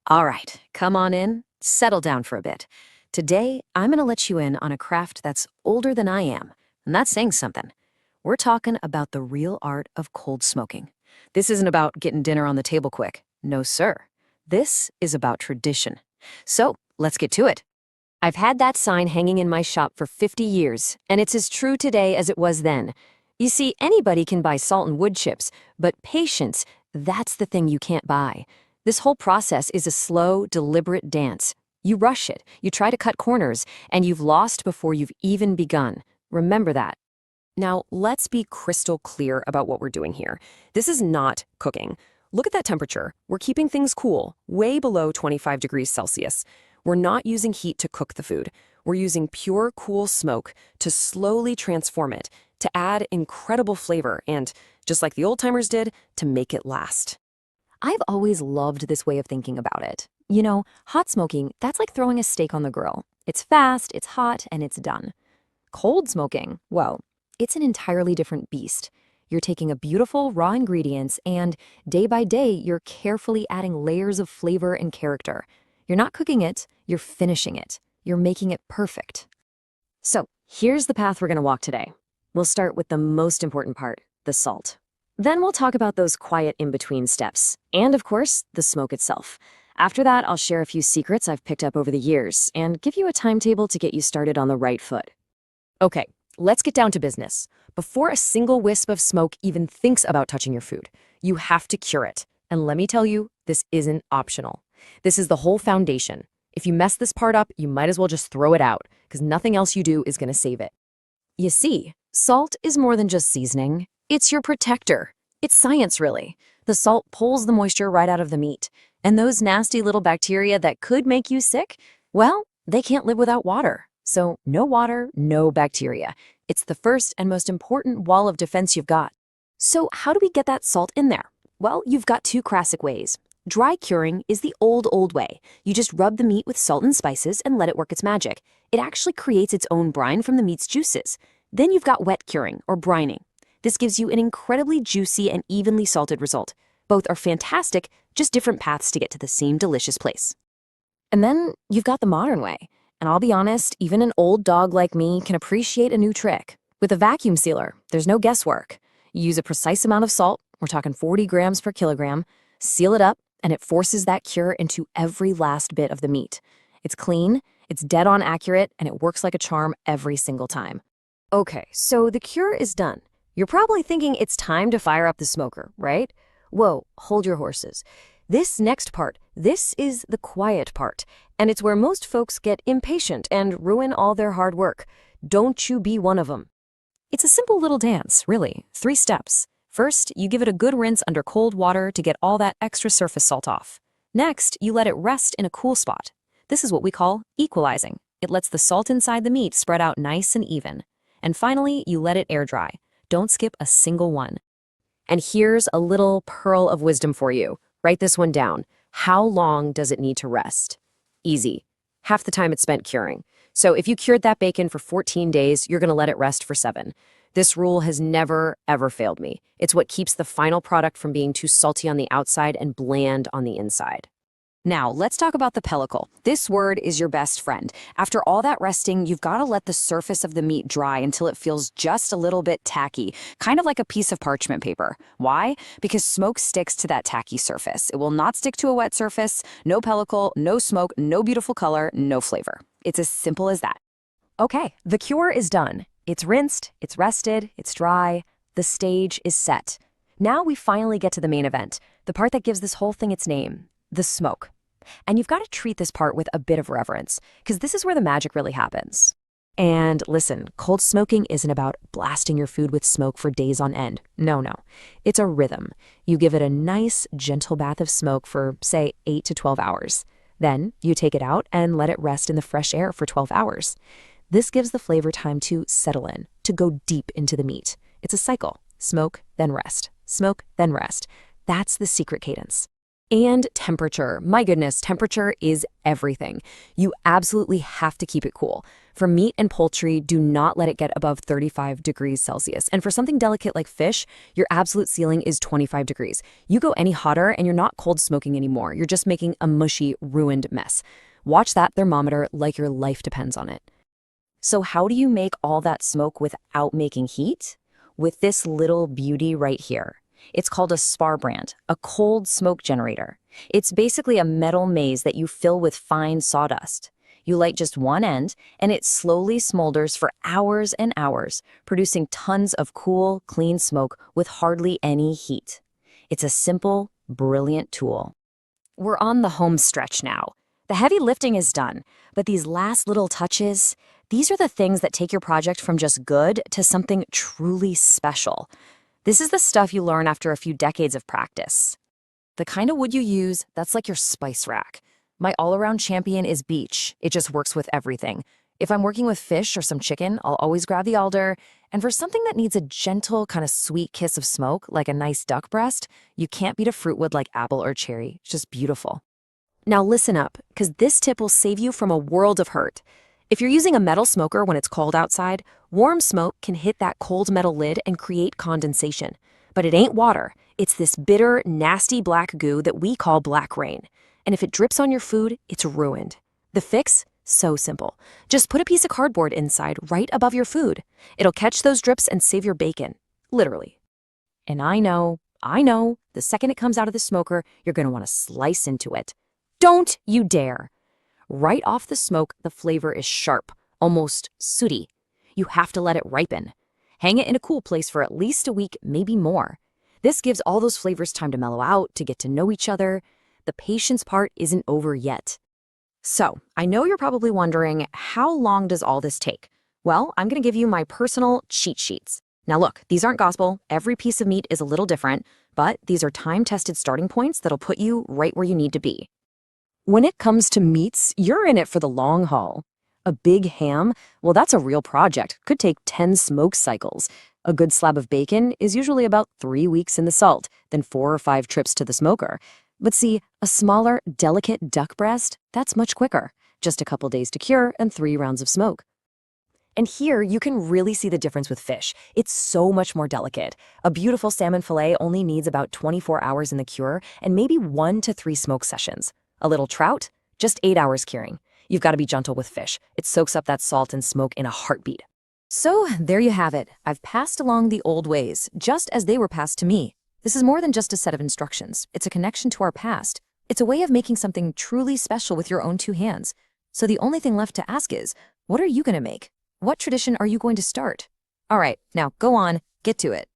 All right, come on in, settle down for a bit. Today, I'm going to let you in on a craft that's older than I am, and that's saying something. We're talking about the real art of cold smoking. This isn't about getting dinner on the table quick. No, sir. This is about tradition. So, let's get to it. I've had that sign hanging in my shop for 50 years, and it's as true today as it was then. You see, anybody can buy salt and wood chips, but patience, that's the thing you can't buy. This whole process is a slow, deliberate dance. You rush it, you try to cut corners, and you've lost before you've even begun. Remember that. Now, let's be crystal clear about what we're doing here. This is not cooking. Look at that temperature. We're keeping things cool, way below 25 degrees Celsius. We're not using heat to cook the food. We're using pure, cool smoke to slowly transform it, to add incredible flavor, and, just like the old-timers did, to make it last. I've always loved this way of thinking about it. You know, hot smoking, that's like throwing a steak on the grill. It's fast, it's hot, and it's done. Cold smoking, well, it's an entirely different beast. You're taking a beautiful raw ingredients and, day by day, you're carefully adding layers of flavor and character. You're not cooking it, you're finishing it. You're making it perfect. So, here's the path we're going to walk today. We'll start with the most important part, the salt. Then we'll talk about those quiet in-between steps, and of course, the smoke itself. After that, I'll share a few secrets I've picked up over the years and give you a timetable to get you started on the right foot. Okay, let's get down to business. Before a single wisp of smoke even thinks about touching your food, you have to cure it. And let me tell you, this isn't optional. This is the whole foundation. If you mess this part up, you might as well just throw it out, because nothing else you do is going to save it. You see, salt is more than just seasoning. It's your protector. It's science, really. The salt pulls the moisture right out of the meat. And those nasty little bacteria that could make you sick, well, they can't live without water. So no water, no bacteria. It's the first and most important wall of defense you've got. So how do we get that salt in there? Well, you've got two classic ways. Dry curing is the old way. You just rub the meat with salt and spices and let it work its magic. It actually creates its own brine from the meat's juices. Then you've got wet curing, or brining. This gives you an incredibly juicy and evenly salted result. Both are fantastic, just different paths to get to the same delicious place. And then you've got the modern way. And I'll be honest, even an old dog like me can appreciate a new trick. With a vacuum sealer, there's no guesswork. You use a precise amount of salt, we're talking 40 grams per kilogram, seal it up, and it forces that cure into every last bit of the meat. It's clean, it's dead-on accurate, and it works like a charm every single time. Okay, so the cure is done. You're probably thinking it's time to fire up the smoker, right? Whoa, hold your horses. This next part, this is the quiet part, and it's where most folks get impatient and ruin all their hard work. Don't you be one of them. It's a simple little dance, really. 3 steps. First, you give it a good rinse under cold water to get all that extra surface salt off. Next, you let it rest in a cool spot. This is what we call equalizing. It lets the salt inside the meat spread out nice and even. And finally, you let it air dry. Don't skip a single one. And here's a little pearl of wisdom for you. Write this one down. How long does it need to rest? Easy. Half the time it's spent curing. So if you cured that bacon for 14 days, you're going to let it rest for 7. This rule has never, ever failed me. It's what keeps the final product from being too salty on the outside and bland on the inside. Now, let's talk about the pellicle. This word is your best friend. After all that resting, you've got to let the surface of the meat dry until it feels just a little bit tacky, kind of like a piece of parchment paper. Why? Because smoke sticks to that tacky surface. It will not stick to a wet surface. No pellicle, no smoke, no beautiful color, no flavor. It's as simple as that. Okay, the cure is done. It's rinsed, it's rested, it's dry. The stage is set. Now we finally get to the main event, the part that gives this whole thing its name, the smoke. And you've got to treat this part with a bit of reverence, because this is where the magic really happens. And listen, cold smoking isn't about blasting your food with smoke for days on end. No. It's a rhythm. You give it a nice, gentle bath of smoke for, say, 8 to 12 hours. Then you take it out and let it rest in the fresh air for 12 hours. This gives the flavor time to settle in, to go deep into the meat. It's a cycle. Smoke, then rest. Smoke, then rest. That's the secret cadence. And temperature. My goodness, temperature is everything. You absolutely have to keep it cool. For meat and poultry, do not let it get above 35 degrees Celsius. And for something delicate like fish, your absolute ceiling is 25 degrees. You go any hotter and you're not cold smoking anymore. You're just making a mushy, ruined mess. Watch that thermometer like your life depends on it. So how do you make all that smoke without making heat? With this little beauty right here. It's called a spar brand, a cold smoke generator. It's basically a metal maze that you fill with fine sawdust. You light just one end, and it slowly smolders for hours and hours, producing tons of cool, clean smoke with hardly any heat. It's a simple, brilliant tool. We're on the home stretch now. The heavy lifting is done, but these last little touches, these are the things that take your project from just good to something truly special. This is the stuff you learn after a few decades of practice. The kind of wood you use, that's like your spice rack. My all-around champion is beech. It just works with everything. If I'm working with fish or some chicken, I'll always grab the alder. And for something that needs a gentle, kind of sweet kiss of smoke, like a nice duck breast, you can't beat a fruit wood like apple or cherry. It's just beautiful. Now listen up, because this tip will save you from a world of hurt. If you're using a metal smoker when it's cold outside, warm smoke can hit that cold metal lid and create condensation. But it ain't water. It's this bitter, nasty black goo that we call black rain. And if it drips on your food, it's ruined. The fix? So simple. Just put a piece of cardboard inside right above your food. It'll catch those drips and save your bacon. Literally. And I know, the second it comes out of the smoker, you're going to want to slice into it. Don't you dare! Right off the smoke, the flavor is sharp, almost sooty. You have to let it ripen. Hang it in a cool place for at least a week, maybe more. This gives all those flavors time to mellow out, to get to know each other. The patience part isn't over yet. So, I know you're probably wondering, how long does all this take? Well, I'm going to give you my personal cheat sheets. Now look, these aren't gospel. Every piece of meat is a little different, but these are time-tested starting points that'll put you right where you need to be. When it comes to meats, you're in it for the long haul. A big ham, well, that's a real project. Could take 10 smoke cycles. A good slab of bacon is usually about 3 weeks in the salt, then 4 or 5 trips to the smoker. But see, a smaller, delicate duck breast, that's much quicker. Just a couple days to cure and 3 rounds of smoke. And here, you can really see the difference with fish. It's so much more delicate. A beautiful salmon fillet only needs about 24 hours in the cure and maybe 1 to 3 smoke sessions. A little trout? Just 8 hours curing. You've got to be gentle with fish. It soaks up that salt and smoke in a heartbeat. So, there you have it. I've passed along the old ways, just as they were passed to me. This is more than just a set of instructions. It's a connection to our past. It's a way of making something truly special with your own 2 hands. So the only thing left to ask is, what are you going to make? What tradition are you going to start? All right, now go on, get to it.